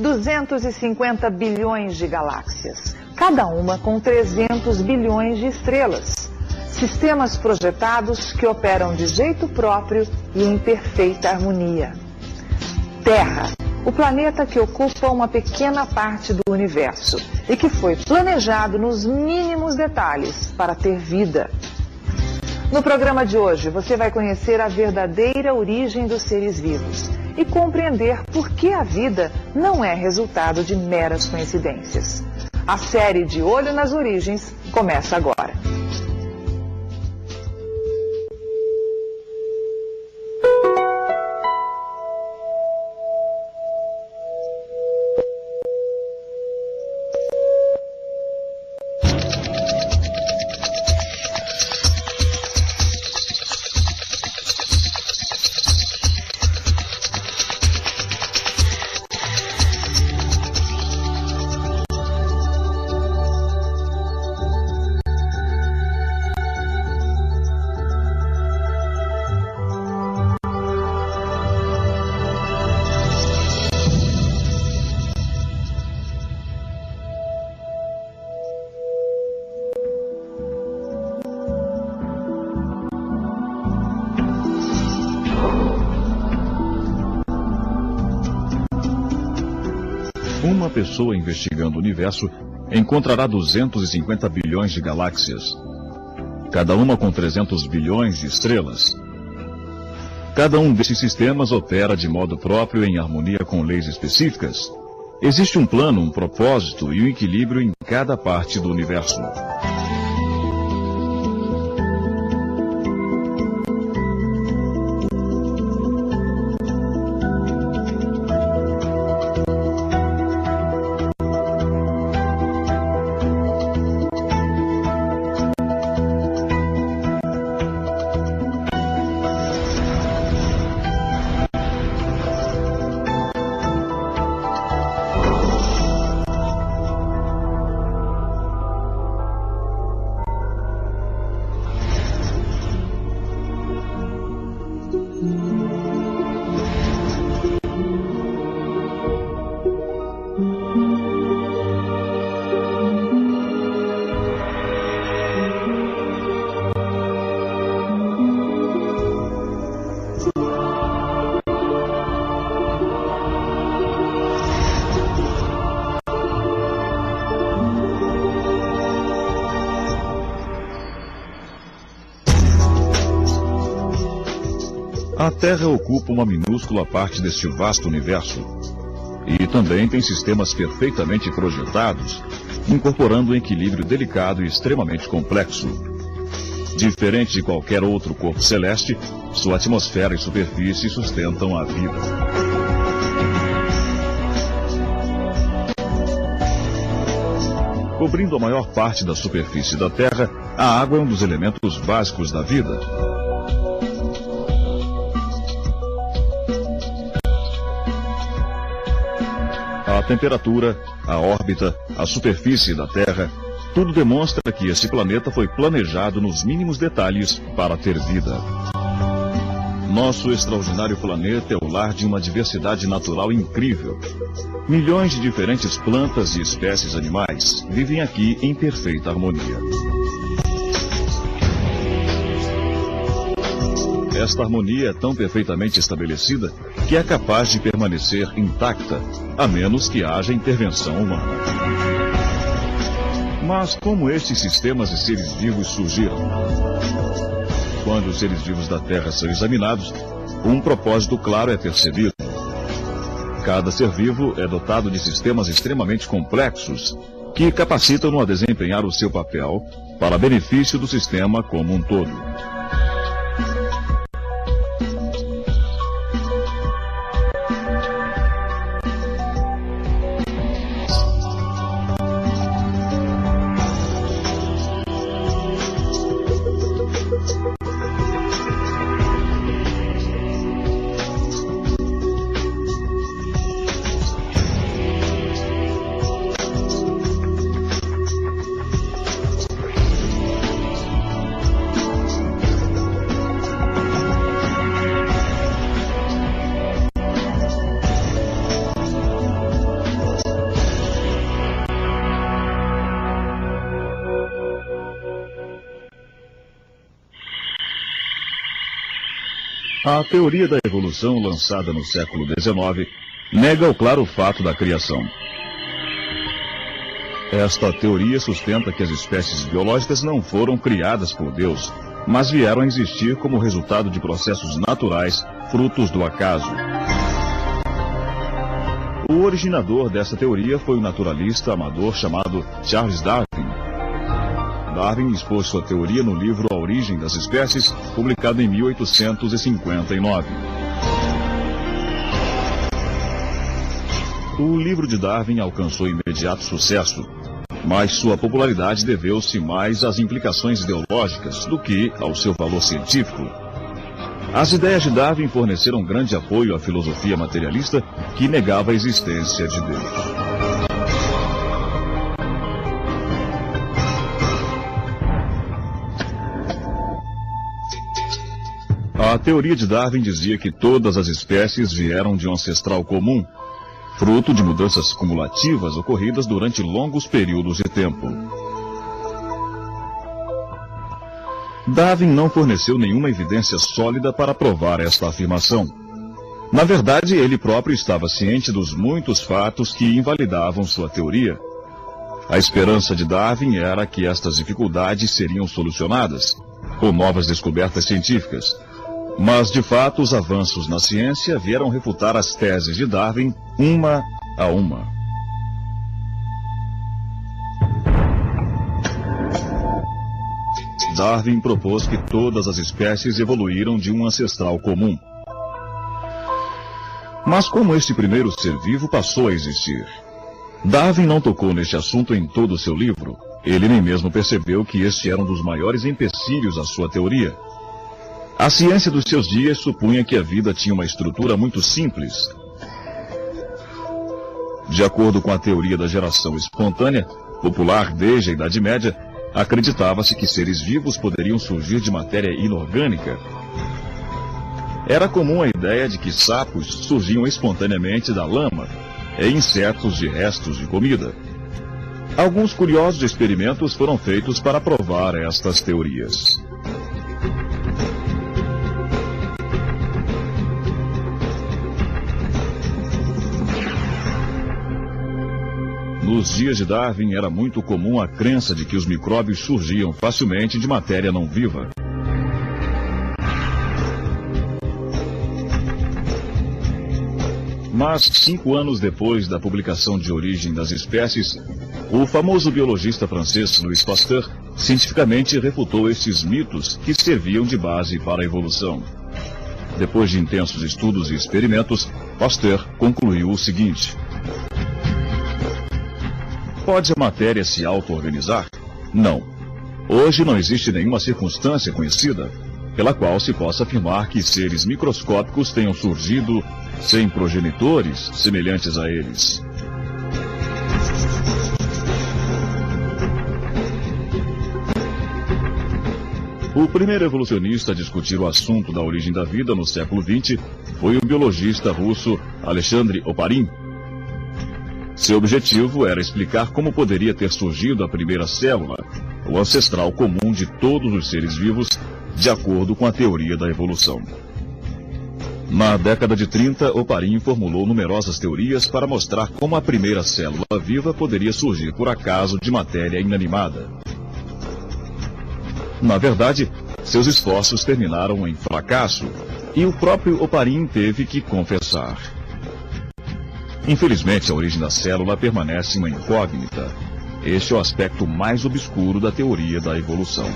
250 bilhões de galáxias, cada uma com 300 bilhões de estrelas. Sistemas projetados que operam de jeito próprio e em perfeita harmonia. Terra, o planeta que ocupa uma pequena parte do universo e que foi planejado nos mínimos detalhes para ter vida. No programa de hoje, você vai conhecer a verdadeira origem dos seres vivos e compreender por que a vida não é resultado de meras coincidências. A série De Olho nas Origens começa agora. Uma pessoa investigando o universo encontrará 250 bilhões de galáxias, cada uma com 300 bilhões de estrelas. Cada um desses sistemas opera de modo próprio em harmonia com leis específicas. Existe um plano, um propósito e um equilíbrio em cada parte do universo. A Terra ocupa uma minúscula parte deste vasto universo e também tem sistemas perfeitamente projetados, incorporando um equilíbrio delicado e extremamente complexo. Diferente de qualquer outro corpo celeste, sua atmosfera e superfície sustentam a vida. Cobrindo a maior parte da superfície da Terra, a água é um dos elementos básicos da vida. A temperatura, a órbita, a superfície da Terra, tudo demonstra que esse planeta foi planejado nos mínimos detalhes para ter vida. Nosso extraordinário planeta é o lar de uma diversidade natural incrível. Milhões de diferentes plantas e espécies animais vivem aqui em perfeita harmonia. Esta harmonia é tão perfeitamente estabelecida que é capaz de permanecer intacta, a menos que haja intervenção humana. Mas como estes sistemas e seres vivos surgiram? Quando os seres vivos da Terra são examinados, um propósito claro é percebido. Cada ser vivo é dotado de sistemas extremamente complexos que capacitam-no a desempenhar o seu papel para benefício do sistema como um todo. A teoria da evolução, lançada no século XIX, nega o claro fato da criação. Esta teoria sustenta que as espécies biológicas não foram criadas por Deus, mas vieram a existir como resultado de processos naturais, frutos do acaso. O originador dessa teoria foi um naturalista amador chamado Charles Darwin. Darwin expôs sua teoria no livro A Origem das Espécies, publicado em 1859. O livro de Darwin alcançou imediato sucesso, mas sua popularidade deveu-se mais às implicações ideológicas do que ao seu valor científico. As ideias de Darwin forneceram grande apoio à filosofia materialista que negava a existência de Deus. A teoria de Darwin dizia que todas as espécies vieram de um ancestral comum, fruto de mudanças cumulativas ocorridas durante longos períodos de tempo. Darwin não forneceu nenhuma evidência sólida para provar esta afirmação. Na verdade, ele próprio estava ciente dos muitos fatos que invalidavam sua teoria. A esperança de Darwin era que estas dificuldades seriam solucionadas, com novas descobertas científicas. Mas, de fato, os avanços na ciência vieram refutar as teses de Darwin, uma a uma. Darwin propôs que todas as espécies evoluíram de um ancestral comum. Mas como este primeiro ser vivo passou a existir? Darwin não tocou neste assunto em todo o seu livro. Ele nem mesmo percebeu que este era um dos maiores empecilhos à sua teoria. A ciência dos seus dias supunha que a vida tinha uma estrutura muito simples. De acordo com a teoria da geração espontânea, popular desde a Idade Média, acreditava-se que seres vivos poderiam surgir de matéria inorgânica. Era comum a ideia de que sapos surgiam espontaneamente da lama e insetos de restos de comida. Alguns curiosos experimentos foram feitos para provar estas teorias. Nos dias de Darwin era muito comum a crença de que os micróbios surgiam facilmente de matéria não viva. Mas 5 anos depois da publicação de Origem das Espécies, o famoso biologista francês Louis Pasteur cientificamente refutou estes mitos que serviam de base para a evolução. Depois de intensos estudos e experimentos, Pasteur concluiu o seguinte: pode a matéria se auto-organizar? Não. Hoje não existe nenhuma circunstância conhecida pela qual se possa afirmar que seres microscópicos tenham surgido sem progenitores semelhantes a eles. O primeiro evolucionista a discutir o assunto da origem da vida no século XX foi o biologista russo Alexandre Oparin. Seu objetivo era explicar como poderia ter surgido a primeira célula, o ancestral comum de todos os seres vivos, de acordo com a teoria da evolução. Na década de 30, Oparin formulou numerosas teorias para mostrar como a primeira célula viva poderia surgir por acaso de matéria inanimada. Na verdade, seus esforços terminaram em fracasso, e o próprio Oparin teve que confessar. Infelizmente, a origem da célula permanece uma incógnita. Este é o aspecto mais obscuro da teoria da evolução.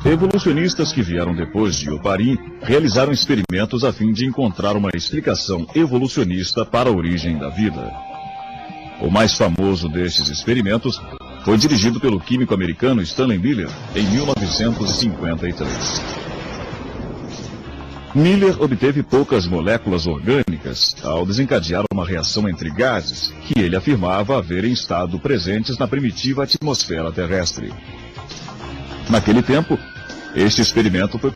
Evolucionistas que vieram depois de Oparin realizaram experimentos a fim de encontrar uma explicação evolucionista para a origem da vida. O mais famoso destes experimentos foi dirigido pelo químico americano Stanley Miller em 1953. Miller obteve poucas moléculas orgânicas ao desencadear uma reação entre gases que ele afirmava haverem estado presentes na primitiva atmosfera terrestre. Naquele tempo, este experimento foi